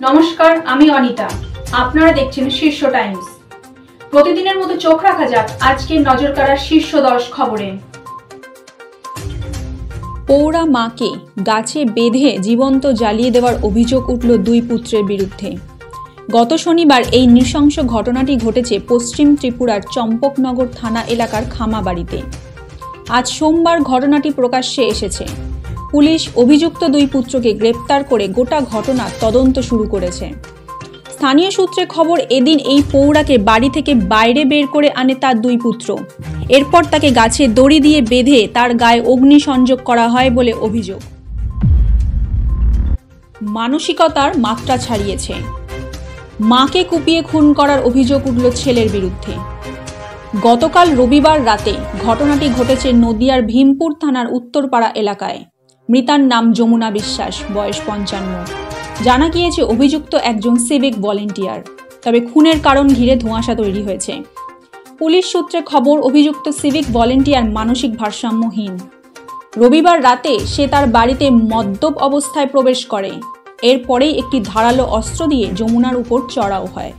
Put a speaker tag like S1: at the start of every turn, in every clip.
S1: নমস্কার, আমি অনিতা। আপনারা দেখছেন শীর্ষ টাইমস। প্রতিদিনের মতো চোখ রাখা যাক আজকের নজর কাড়ার শীর্ষ 10 খবরে।
S2: পৌরা মাকে গাছে বেঁধে জীবন্ত জ্বালিয়ে দেওয়ার অভিযোগ উঠল দুই পুত্রের বিরুদ্ধে। গত শনিবার এই নৃশংস ঘটনাটি ঘটেছে পশ্চিম ত্রিপুরার চম্পকনগর থানা এলাকার খামাবাড়িতে। আজ সোমবার ঘটনাটি প্রকাশ্যে এসেছে। পুলিশ অভিযুক্ত দুই পুত্রকে গ্রেপ্তার করে গোটা ঘটনার তদন্ত শুরু করেছে। স্থানীয় সূত্রে খবর, এদিন এই পৌরাকে বাড়ি থেকে বাইরে বের করে আনে তার দুই পুত্র। এরপর তাকে গাছে দড়ি দিয়ে বেঁধে তার গায়ে অগ্নিসংযোগ করা হয় বলে অভিযোগ। মানসিকতার মাত্রা ছাড়িয়েছে। মাকে কুপিয়ে খুন করার অভিযোগ উঠল ছেলের বিরুদ্ধে। গতকাল রবিবার রাতে ঘটনাটি ঘটেছে নদিয়ার ভীমপুর থানার উত্তরপাড়া এলাকায়। মৃতার নাম যমুনা বিশ্বাস, বয়স 55। জানা গিয়েছে অভিযুক্ত একজন সিভিক ভলেন্টিয়ার, তবে খুনের কারণ ঘিরে ধোঁয়াশা তৈরি হয়েছে। পুলিশ সূত্রে খবর, অভিযুক্ত সিভিক ভলেন্টিয়ার মানসিক ভারসাম্যহীন। রবিবার রাতে সে তার বাড়িতে মদ্যপ অবস্থায় প্রবেশ করে। এরপরেই একটি ধারালো অস্ত্র দিয়ে যমুনার উপর চড়াও হয়।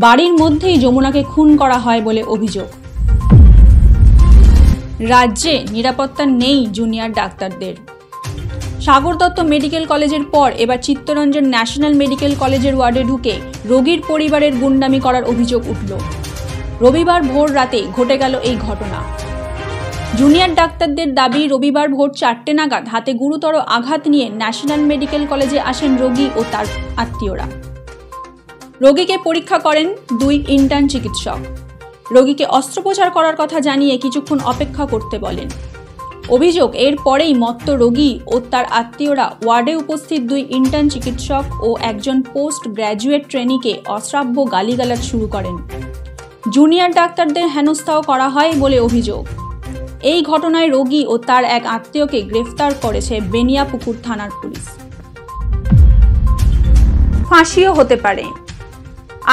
S2: বাড়ির মধ্যেই যমুনাকে খুন করা হয় বলে অভিযোগ। রাজ্যে নিরাপত্তা নেই জুনিয়র ডাক্তারদের। সাগর দত্ত মেডিকেল কলেজের পর এবার চিত্তরঞ্জন ন্যাশনাল মেডিকেল কলেজের ওয়ার্ডে ঢুকে রোগীর পরিবারের গুন্ডামি করার অভিযোগ উঠল। রবিবার ভোর রাতে ঘটে গেল এই ঘটনা। জুনিয়র ডাক্তারদের দাবি, রবিবার ভোর 4টে নাগাদ হাতে গুরুতর আঘাত নিয়ে ন্যাশনাল মেডিকেল কলেজে আসেন রোগী ও তার আত্মীয়রা। রোগীকে পরীক্ষা করেন দুই ইন্টার্ন চিকিৎসক। রোগীকে অস্ত্রোপচার করার কথা জানিয়ে কিছুক্ষণ অপেক্ষা করতে বলেন। অভিযোগ, এরপরেই মত্ত রোগী ও তার আত্মীয়রা ওয়ার্ডে উপস্থিত দুই ইন্টার্ন চিকিৎসক ও একজন পোস্ট গ্র্যাজুয়েট ট্রেনিকে অশ্রাব্য গালিগালাজ শুরু করেন। জুনিয়র ডাক্তারদের হেনস্থাও করা হয় বলে অভিযোগ। এই ঘটনায় রোগী ও তার এক আত্মীয়কে গ্রেফতার করেছে বেনিয়াপুকুর থানার পুলিশ। ফাঁসিও হতে পারে।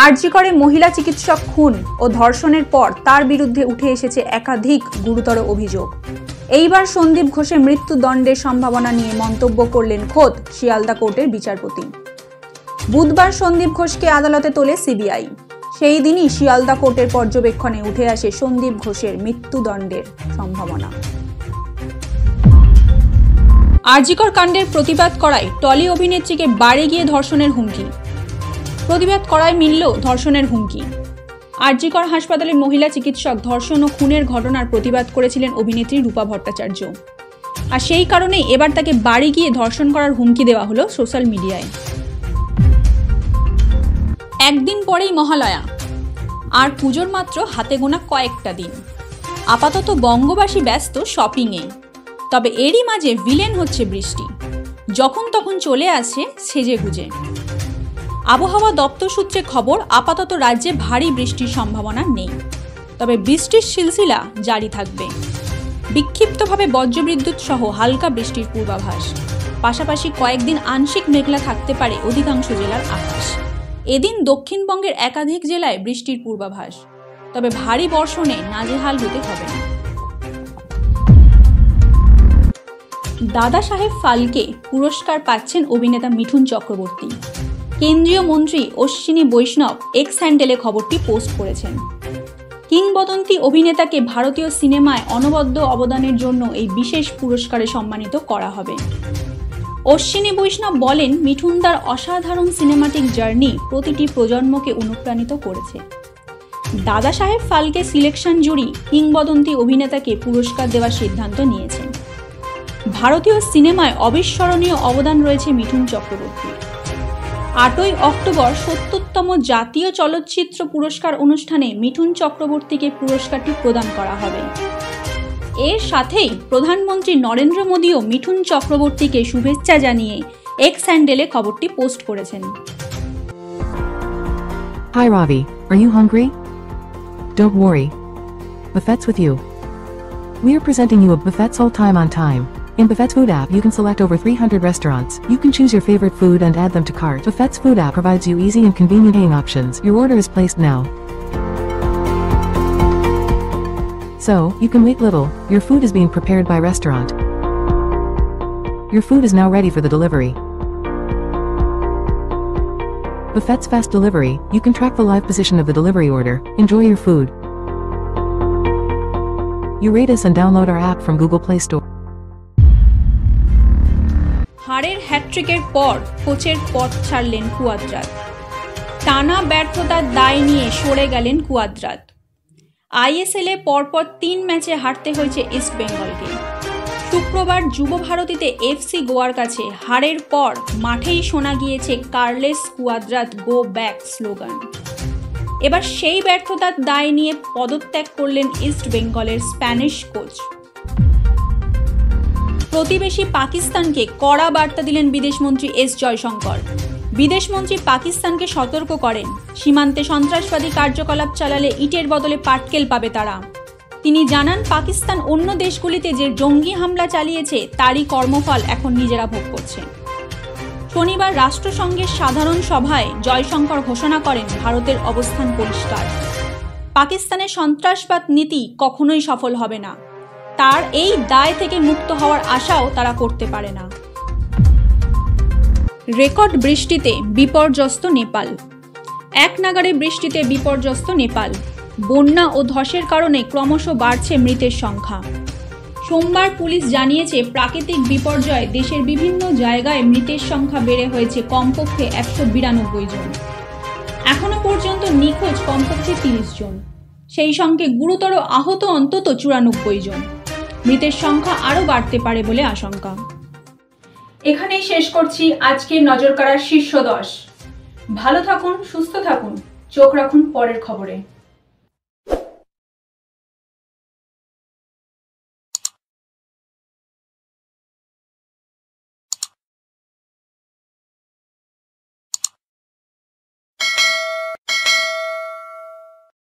S2: আরজি করে মহিলা চিকিৎসক খুন ও ধর্ষণের পর তার বিরুদ্ধে উঠে এসেছে একাধিক গুরুতর অভিযোগ। এইবার সন্দীপ ঘোষের মৃত্যুদণ্ডের সম্ভাবনা নিয়ে মন্তব্য করলেন খোদ শিয়ালদা কোর্টের বিচারপতি। বুধবার সন্দীপ ঘোষকে আদালতে তোলে সিবিআই। সেই দিনই শিয়ালদা কোর্টের পর্যবেক্ষণে উঠে আসে সন্দীপ ঘোষের মৃত্যুদণ্ডের সম্ভাবনা। আরজিকর কাণ্ডের প্রতিবাদ করায় টলি অভিনেত্রীকে বাড়ি গিয়ে ধর্ষণের হুমকি। প্রতিবাদ করায় মিলল ধর্ষণের হুমকি। আরজিকর হাসপাতালের মহিলা চিকিৎসক ধর্ষণ ও খুনের ঘটনার প্রতিবাদ করেছিলেন অভিনেত্রী রূপা ভট্টাচার্য। আর সেই কারণেই এবার তাকে বাড়ি গিয়ে ধর্ষণ করার হুমকি দেওয়া হলো সোশ্যাল মিডিয়ায়। একদিন পরেই মহালয়া, আর পুজোর মাত্র হাতে গোনা কয়েকটা দিন। আপাতত বঙ্গবাসী ব্যস্ত শপিংয়ে, তবে এরই মাঝে ভিলেন হচ্ছে বৃষ্টি। যখন তখন চলে আসে সেজে গুজে। আবহাওয়া দপ্তর সূত্রে খবর, আপাতত রাজ্যে ভারী বৃষ্টির সম্ভাবনা নেই, তবে বৃষ্টির সিলসিলা জারি থাকবে। বিক্ষিপ্তভাবে বজ্রবিদ্যুৎ সহ হালকা বৃষ্টির পূর্বাভাস। পাশাপাশি কয়েকদিন আংশিক মেঘলা থাকতে পারে অধিকাংশ জেলার আকাশ। এদিন দক্ষিণবঙ্গের একাধিক জেলায় বৃষ্টির পূর্বাভাস, তবে ভারী বর্ষণে নাজেহাল হতে হবে না। দাদা সাহেব ফালকে পুরস্কার পাচ্ছেন অভিনেতা মিঠুন চক্রবর্তী। কেন্দ্রীয় মন্ত্রী অশ্বিনী বৈষ্ণব এক্স হ্যান্ডেলে খবরটি পোস্ট করেছেন। কিংবদন্তি অভিনেতাকে ভারতীয় সিনেমায় অনবদ্য অবদানের জন্য এই বিশেষ পুরস্কারে সম্মানিত করা হবে। অশ্বিনী বৈষ্ণব বলেন, মিঠুনদার অসাধারণ সিনেমাটিক জার্নি প্রতিটি প্রজন্মকে অনুপ্রাণিত করেছে। দাদা সাহেব ফালকে সিলেকশন জুরি কিংবদন্তি অভিনেতাকে পুরস্কার দেওয়ার সিদ্ধান্ত নিয়েছেন। ভারতীয় সিনেমায় অবিস্মরণীয় অবদান রয়েছে মিঠুন চক্রবর্তীর। 8ই অক্টোবর 70তম জাতীয় চলচ্চিত্র পুরস্কার অনুষ্ঠানে মিঠুন চক্রবর্তীকে পুরস্কারটি প্রদান করা হবে। এর সাথেই প্রধানমন্ত্রী নরেন্দ্র মোদীও মিঠুন চক্রবর্তীকে শুভেচ্ছা জানিয়ে এক্স হ্যান্ডেলে খবরটি পোস্ট করেছেন।
S3: Hi Ravi, are you hungry? Don't worry. Buffet's with you. We are presenting you a Buffet's whole time on time. In Buffet's food app, you can select over 300 restaurants. You can choose your favorite food and add them to cart. Buffet's food app provides you easy and convenient paying options. Your order is placed now. So, you can wait little. Your food is being prepared by restaurant. Your food is now ready for the delivery. Buffet's fast delivery, you can track the live position of the delivery order, enjoy your food. You rate us and download our app from Google Play Store.
S2: হারের হ্যাটট্রিকের পর কোচের পথ ছাড়লেন Cuadrat. টানা ব্যর্থতার দায় নিয়ে সরে গেলেন কুয়াদ্রাত। আইএসএলে পরপর 3 ম্যাচে হারতে হয়েছে ইস্ট বেঙ্গলকে। শুক্রবার যুব ভারতীতে এফসি গোয়ার কাছে হারের পর মাঠেই শোনা গিয়েছে Carles Cuadrat go back slogan. এবার সেই ব্যর্থতার দায় নিয়ে পদত্যাগ করলেন ইস্ট বেঙ্গলের স্প্যানিশ কোচ। প্রতিবেশী পাকিস্তানকে কড়া বার্তা দিলেন বিদেশমন্ত্রী এস জয়শঙ্কর। বিদেশমন্ত্রী পাকিস্তানকে সতর্ক করেন, সীমান্তে সন্ত্রাসবাদী কার্যকলাপ চালালে ইটের বদলে পাটকেল পাবে তারা। তিনি জানান, পাকিস্তান অন্য দেশগুলিতে যে জঙ্গি হামলা চালিয়েছে তারই কর্মফল এখন নিজেরা ভোগ করছে। শনিবার রাষ্ট্রসংঘের সাধারণ সভায় জয়শঙ্কর ঘোষণা করেন, ভারতের অবস্থান পরিষ্কার। পাকিস্তানের সন্ত্রাসবাদ নীতি কখনোই সফল হবে না। তার এই দায় থেকে মুক্ত হওয়ার আশাও তারা করতে পারে না। রেকর্ড বৃষ্টিতে বিপর্যস্ত নেপাল। এক নাগাড়ে বৃষ্টিতে বিপর্যস্ত নেপাল। বন্যা ও ধসের কারণে ক্রমশ বাড়ছে মৃতের সংখ্যা। সোমবার পুলিশ জানিয়েছে, প্রাকৃতিক বিপর্যয়ে দেশের বিভিন্ন জায়গায় মৃতের সংখ্যা বেড়ে হয়েছে কমপক্ষে 192 জন। এখনো পর্যন্ত নিখোঁজ কমপক্ষে 30 জন। সেই সঙ্গে গুরুতর আহত অন্তত 94 জন। মৃতের সংখ্যা আরও বাড়তে পারে বলে আশঙ্কা।
S1: এখানেই শেষ করছি আজকের নজর কাড়ার শীর্ষ 10। ভালো থাকুন, সুস্থ থাকুন, চোখ রাখুন পরের খবরে।